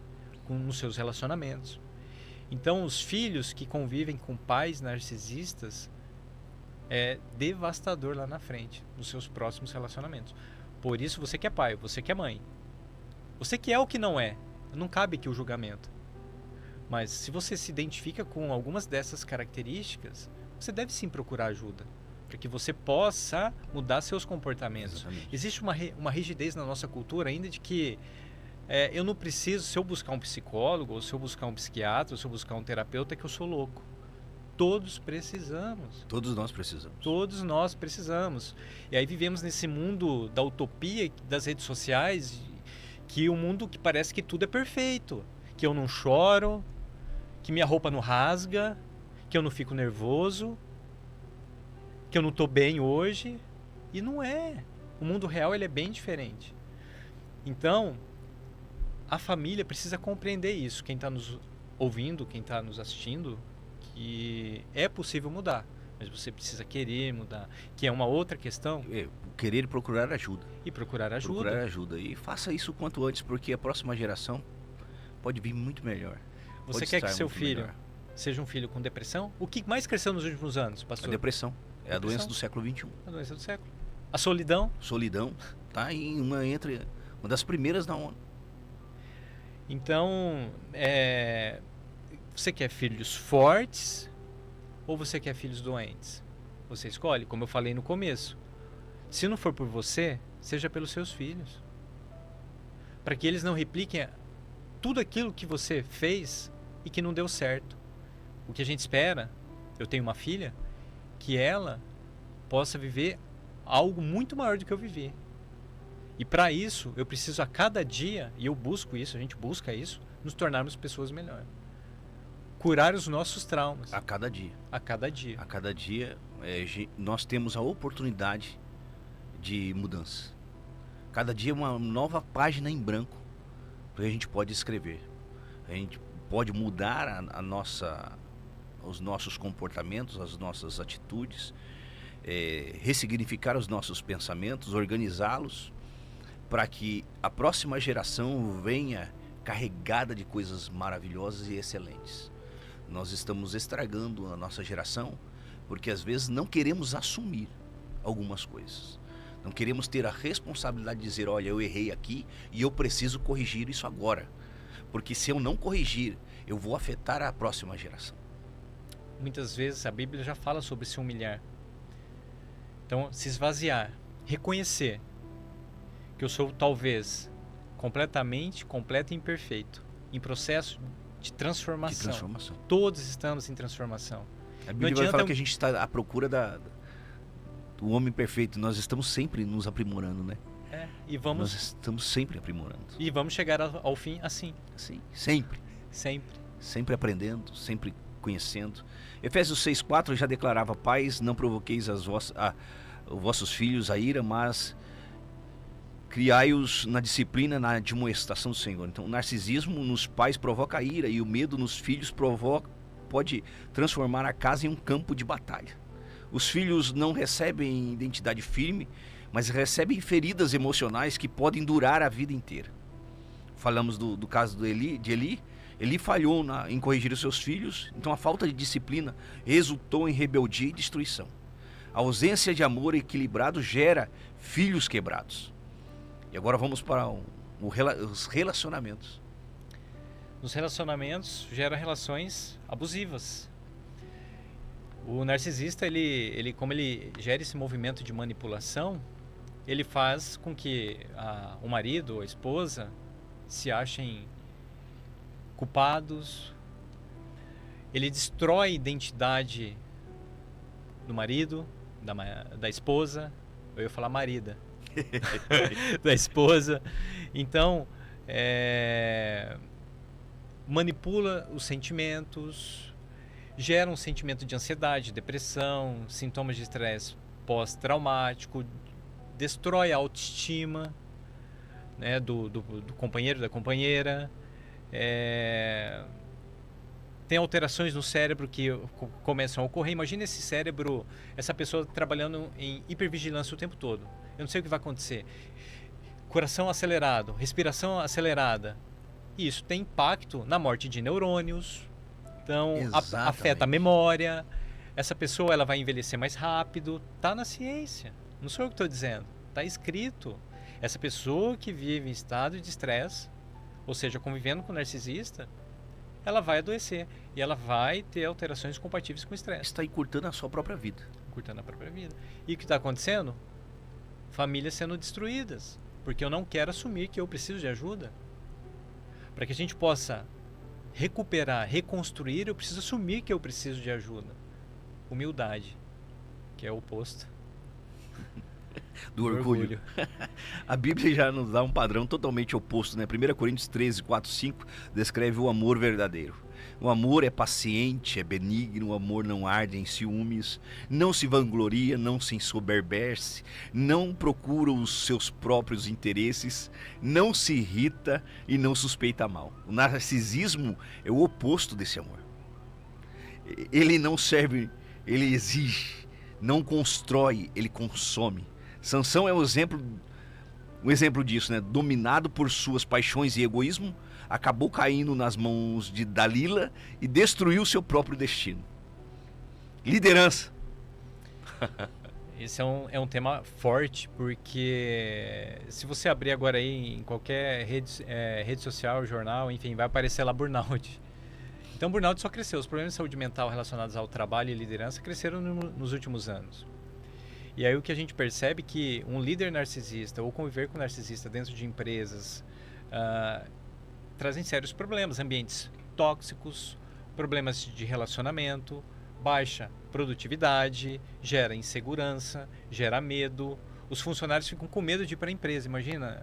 nos seus relacionamentos. Então, os filhos que convivem com pais narcisistas é devastador lá na frente, nos seus próximos relacionamentos. Por isso, você que é pai, você que é mãe, você que é o que não é, não cabe aqui o julgamento. Mas se você se identifica com algumas dessas características, você deve sim procurar ajuda, para que você possa mudar seus comportamentos. Exatamente. Existe uma rigidez na nossa cultura ainda de que eu não preciso, se eu buscar um psicólogo, ou se eu buscar um psiquiatra, ou se eu buscar um terapeuta, é que eu sou louco. Todos precisamos. Todos nós precisamos. Todos nós precisamos. E aí vivemos nesse mundo da utopia das redes sociais, que o mundo que parece que tudo é perfeito. Que eu não choro, que minha roupa não rasga, que eu não fico nervoso, que eu não estou bem hoje. E não é. O mundo real ele é bem diferente. Então, a família precisa compreender isso. Quem está nos ouvindo, quem está nos assistindo, que é possível mudar, mas você precisa querer mudar, que é uma outra questão. Querer procurar ajuda. E procurar ajuda. Procurar ajuda. E faça isso o quanto antes, porque a próxima geração pode vir muito melhor. Você quer que seu filho seja um filho com depressão? O que mais cresceu nos últimos anos, pastor? A depressão. É a doença do século XXI. A doença do século. A solidão. Solidão está entre uma das primeiras da ONU. Então, você quer filhos fortes ou você quer filhos doentes? Você escolhe, como eu falei no começo. Se não for por você, seja pelos seus filhos. Para que eles não repliquem tudo aquilo que você fez e que não deu certo. O que a gente espera, eu tenho uma filha, que ela possa viver algo muito maior do que eu vivi. E para isso, eu preciso a cada dia, e eu busco isso, a gente busca isso, nos tornarmos pessoas melhores. Curar os nossos traumas. A cada dia. A cada dia. A cada dia nós temos a oportunidade de mudança. Cada dia é uma nova página em branco que a gente pode escrever. A gente pode mudar os nossos comportamentos, as nossas atitudes, ressignificar os nossos pensamentos, organizá-los, para que a próxima geração venha carregada de coisas maravilhosas e excelentes. Nós estamos estragando a nossa geração porque às vezes não queremos assumir algumas coisas. Não queremos ter a responsabilidade de dizer, olha, eu errei aqui e eu preciso corrigir isso agora. Porque se eu não corrigir, eu vou afetar a próxima geração. Muitas vezes a Bíblia já fala sobre se humilhar. Então, se esvaziar, reconhecer que eu sou talvez completo e imperfeito, em processo de transformação. Todos estamos em transformação. A Bíblia vai falar que a gente está à procura do homem perfeito. Nós estamos sempre nos aprimorando, né? Nós estamos sempre aprimorando. E vamos chegar ao fim assim. Assim, sempre. Sempre. Sempre aprendendo, sempre conhecendo. Efésios 6,4 já declarava: pais, não provoqueis os vossos filhos a ira, mas criai-os na disciplina, na admoestação do Senhor. Então, o narcisismo nos pais provoca a ira e o medo nos filhos pode transformar a casa em um campo de batalha. Os filhos não recebem identidade firme, mas recebem feridas emocionais que podem durar a vida inteira. Falamos do caso de Eli. Eli falhou em corrigir os seus filhos, então a falta de disciplina resultou em rebeldia e destruição. A ausência de amor equilibrado gera filhos quebrados. E agora vamos para os relacionamentos. Nos relacionamentos gera relações abusivas. O narcisista, como ele gera esse movimento de manipulação, ele faz com que o marido ou a esposa se achem culpados. Ele destrói a identidade do marido, da esposa. Eu ia falar marida. Da esposa. Então, manipula os sentimentos, gera um sentimento de ansiedade, depressão, sintomas de estresse pós-traumático, destrói a autoestima, né, do companheiro, da companheira. Tem alterações no cérebro que começam a ocorrer. Imagina esse cérebro, essa pessoa trabalhando em hipervigilância o tempo todo. Eu não sei o que vai acontecer. Coração acelerado, respiração acelerada. Isso tem impacto na morte de neurônios. Então, afeta a memória. Essa pessoa ela vai envelhecer mais rápido. Está na ciência. Não sou eu que estou dizendo. Está escrito. Essa pessoa que vive em estado de estresse, ou seja, convivendo com o narcisista, ela vai adoecer. E ela vai ter alterações compatíveis com o estresse. Está encurtando a sua própria vida. Encurtando a própria vida. E o que está acontecendo? Famílias sendo destruídas. Porque eu não quero assumir que eu preciso de ajuda. Para que a gente possa recuperar, reconstruir, eu preciso assumir que eu preciso de ajuda. Humildade, que é o oposto do orgulho. A Bíblia já nos dá um padrão totalmente oposto, né? 1 Coríntios 13, 4, 5 descreve o amor verdadeiro. O amor é paciente, é benigno, o amor não arde em ciúmes, não se vangloria, não se ensoberbece, não procura os seus próprios interesses, não se irrita e não suspeita mal. O narcisismo é o oposto desse amor. Ele não serve, ele exige, não constrói, ele consome. Sansão é um exemplo disso, né? Dominado por suas paixões e egoísmo, acabou caindo nas mãos de Dalila e destruiu seu próprio destino. Liderança. Esse é um tema forte, porque se você abrir agora aí em qualquer rede social, jornal, enfim, vai aparecer lá burnout. Então burnout só cresceu. Os problemas de saúde mental relacionados ao trabalho e liderança cresceram nos últimos anos. E aí o que a gente percebe é que um líder narcisista ou conviver com narcisista dentro de empresas trazem sérios problemas, ambientes tóxicos, problemas de relacionamento, baixa produtividade, gera insegurança, gera medo. Os funcionários ficam com medo de ir para a empresa. Imagina,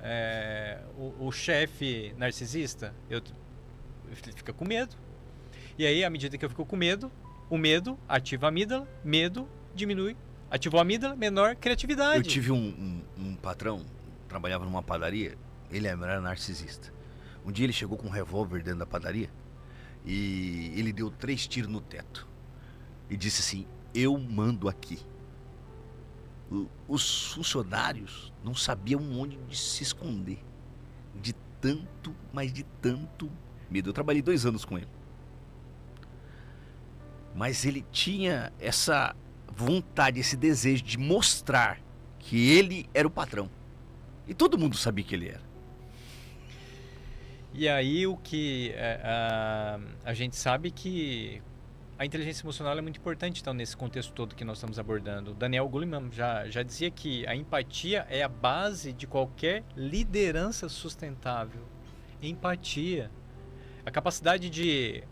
o chefe narcisista, ele fica com medo. E aí, à medida que eu fico com medo, o medo ativa a amígdala, medo diminui. Ativou a amígdala, menor criatividade. Eu tive um patrão, trabalhava numa padaria, ele era narcisista. Um dia ele chegou com um revólver dentro da padaria e ele deu 3 tiros no teto. E disse assim, eu mando aqui. Os funcionários não sabiam onde se esconder. De tanto, mas de tanto medo. Eu trabalhei 2 anos com ele. Mas ele tinha essa vontade, esse desejo de mostrar que ele era o patrão. E todo mundo sabia que ele era. E aí o que a gente sabe que a inteligência emocional é muito importante, então, nesse contexto todo que nós estamos abordando. Daniel Goleman já dizia que a empatia é a base de qualquer liderança sustentável. Empatia. A capacidade de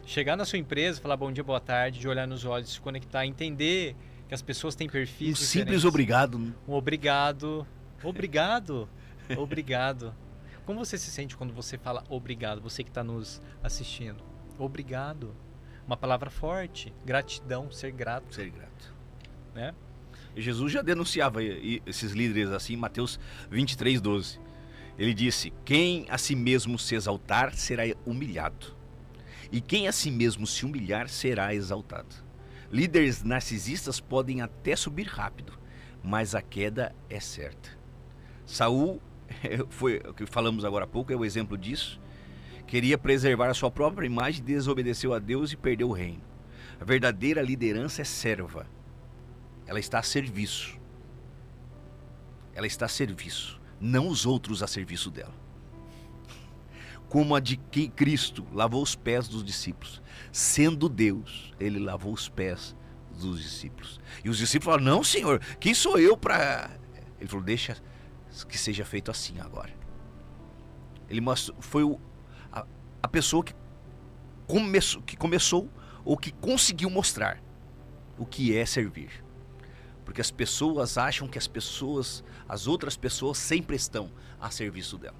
chegar na sua empresa, falar bom dia, boa tarde, de olhar nos olhos, se conectar, entender que as pessoas têm perfis diferentes. Simples obrigado. Um obrigado. Obrigado. Obrigado. Como você se sente quando você fala obrigado? Você que está nos assistindo. Obrigado. Uma palavra forte. Gratidão, ser grato. Ser grato. Né? Jesus já denunciava esses líderes assim em Mateus 23, 12. Ele disse, quem a si mesmo se exaltar será humilhado. E quem a si mesmo se humilhar será exaltado. Líderes narcisistas podem até subir rápido, mas a queda é certa. Saul, foi o que falamos agora há pouco, é o exemplo disso. Queria preservar a sua própria imagem, desobedeceu a Deus e perdeu o reino. A verdadeira liderança é serva. Ela está a serviço. Ela está a serviço, não os outros a serviço dela. Como a de que Cristo lavou os pés dos discípulos. Sendo Deus, ele lavou os pés dos discípulos. E os discípulos falaram, não, Senhor, quem sou eu para Ele falou, deixa que seja feito assim agora. Ele foi a pessoa que começou ou que conseguiu mostrar o que é servir. Porque as pessoas acham que as outras pessoas sempre estão a serviço dela.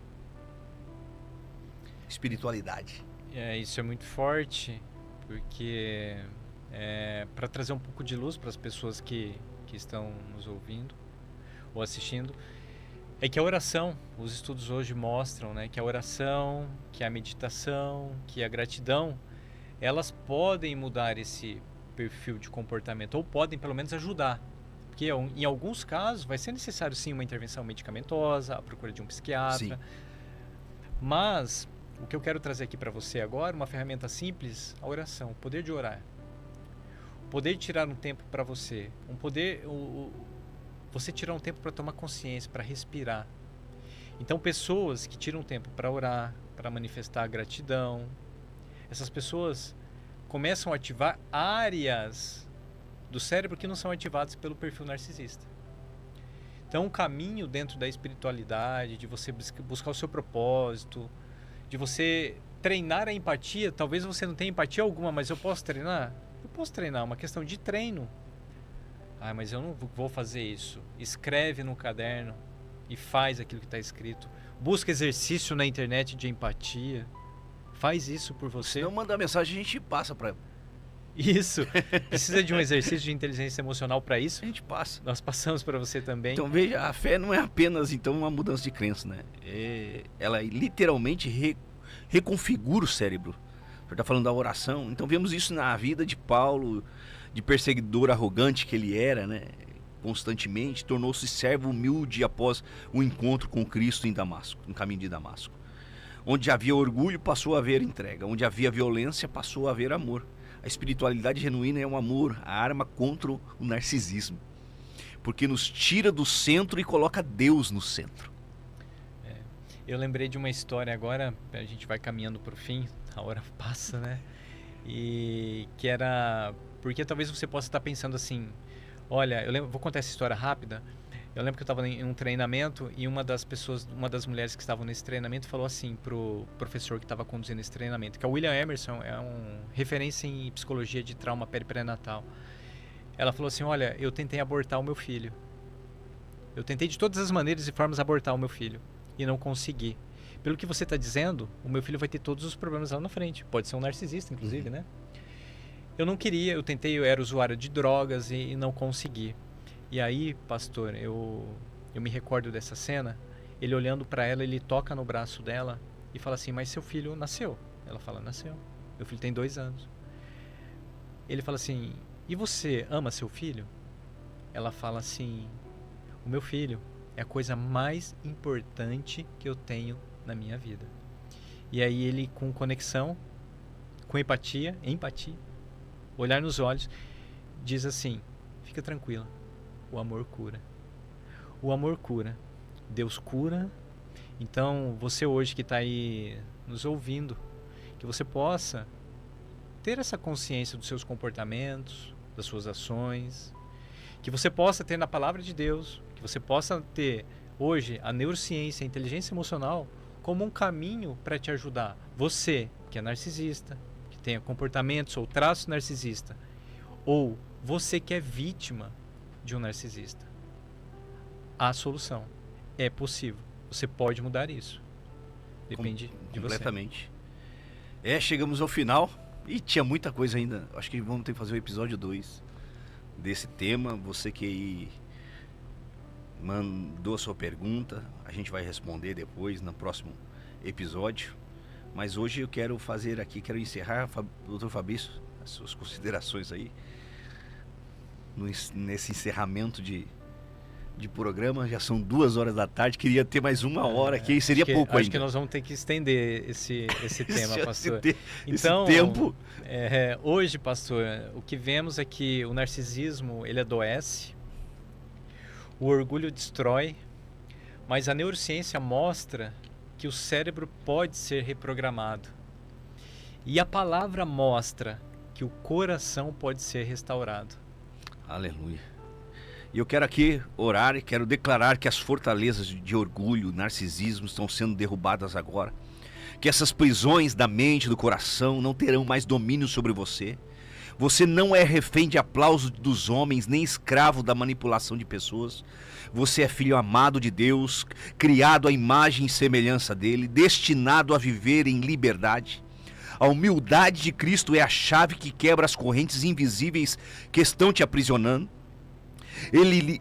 Espiritualidade. Isso é muito forte, porque para trazer um pouco de luz para as pessoas que estão nos ouvindo ou assistindo, é que a oração, os estudos hoje mostram, né, que a oração, que a meditação, que a gratidão, elas podem mudar esse perfil de comportamento, ou podem pelo menos ajudar. Porque em alguns casos vai ser necessário sim uma intervenção medicamentosa, a procura de um psiquiatra. Sim. Mas o que eu quero trazer aqui para você agora, uma ferramenta simples, a oração, o poder de orar. O poder de tirar um tempo para você, você tirar um tempo para tomar consciência, para respirar. Então, pessoas que tiram tempo para orar, para manifestar gratidão, essas pessoas começam a ativar áreas do cérebro que não são ativadas pelo perfil narcisista. Então, o caminho dentro da espiritualidade, de você buscar o seu propósito, de você treinar a empatia, talvez você não tenha empatia alguma, mas eu posso treinar? Eu posso treinar, é uma questão de treino. Ah, mas eu não vou fazer isso. Escreve no caderno e faz aquilo que está escrito. Busca exercício na internet de empatia. Faz isso por você. Se não mandar mensagem, a gente passa para... Isso. Precisa de um exercício de inteligência emocional para isso? A gente passa. Nós passamos para você também. Então veja, a fé não é apenas então uma mudança de crença, né? Ela literalmente reconfigura o cérebro. Você está falando da oração. Então vemos isso na vida de Paulo, de perseguidor arrogante que ele era, né? Constantemente, tornou-se servo humilde após o encontro com Cristo em Damasco, no caminho de Damasco. Onde havia orgulho, passou a haver entrega. Onde havia violência, passou a haver amor. A espiritualidade genuína é um amor, a arma contra o narcisismo. Porque nos tira do centro e coloca Deus no centro. Eu lembrei de uma história agora, a gente vai caminhando para o fim, a hora passa, né? E que era... Porque talvez você possa estar pensando assim, olha, vou contar essa história rápida. Eu lembro que eu estava em um treinamento e uma das mulheres que estavam nesse treinamento falou assim pro professor que estava conduzindo esse treinamento, que é o William Emerson, é um referência em psicologia de trauma pré-natal. Ela falou assim, olha, eu tentei abortar o meu filho. Eu tentei de todas as maneiras e formas abortar o meu filho e não consegui. Pelo que você está dizendo, o meu filho vai ter todos os problemas lá na frente. Pode ser um narcisista, inclusive, né? Eu não queria, eu tentei, eu era usuário de drogas e não consegui. E aí, pastor, eu me recordo dessa cena, ele olhando para ela, ele toca no braço dela e fala assim, mas seu filho nasceu. Ela fala, nasceu. Meu filho tem 2 anos. Ele fala assim, e você ama seu filho? Ela fala assim, o meu filho é a coisa mais importante que eu tenho na minha vida. E aí ele, com conexão, com empatia, olhar nos olhos, diz assim, fica tranquila. O amor cura. O amor cura. Deus cura. Então, você hoje que está aí nos ouvindo, que você possa ter essa consciência dos seus comportamentos, das suas ações, que você possa ter na palavra de Deus, que você possa ter hoje a neurociência, a inteligência emocional como um caminho para te ajudar. Você que é narcisista, que tenha comportamentos ou traços narcisistas, ou você que é vítima de um narcisista. A solução é possível. Você pode mudar isso. Depende de você. Completamente. Chegamos ao final e tinha muita coisa ainda. Acho que vamos ter que fazer o episódio 2 desse tema. Você que aí mandou a sua pergunta, a gente vai responder depois no próximo episódio. Mas hoje eu quero encerrar, doutor Fabrício, as suas considerações aí nesse encerramento de programa. Já são 2 horas da tarde, queria ter mais 1 hora aqui, seria pouco ainda. Acho que nós vamos ter que estender esse tema, pastor. Então, esse tempo. Hoje, pastor, o que vemos é que o narcisismo, ele adoece, o orgulho destrói, mas a neurociência mostra que o cérebro pode ser reprogramado. E a palavra mostra que o coração pode ser restaurado. Aleluia. E eu quero aqui orar e quero declarar que as fortalezas de orgulho, narcisismo estão sendo derrubadas agora. Que essas prisões da mente e do coração não terão mais domínio sobre você. Você não é refém de aplausos dos homens, nem escravo da manipulação de pessoas. Você é filho amado de Deus, criado à imagem e semelhança dele, destinado a viver em liberdade. A humildade de Cristo é a chave que quebra as correntes invisíveis que estão te aprisionando.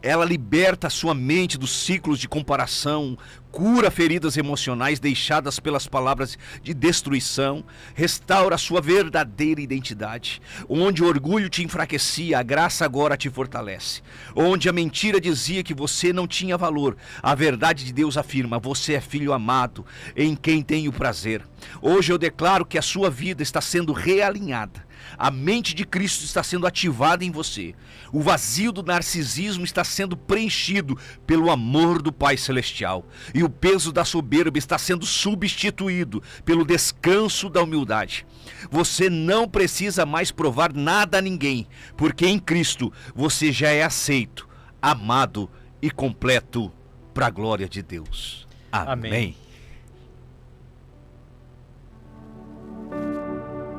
Ela liberta a sua mente dos ciclos de comparação, cura feridas emocionais deixadas pelas palavras de destruição, restaura a sua verdadeira identidade. Onde o orgulho te enfraquecia, a graça agora te fortalece. Onde a mentira dizia que você não tinha valor, a verdade de Deus afirma: você é filho amado, em quem tenho prazer. Hoje eu declaro que a sua vida está sendo realinhada. A mente de Cristo está sendo ativada em você. O vazio do narcisismo está sendo preenchido pelo amor do Pai Celestial. E o peso da soberba está sendo substituído pelo descanso da humildade. Você não precisa mais provar nada a ninguém, porque em Cristo você já é aceito, amado e completo para a glória de Deus. Amém.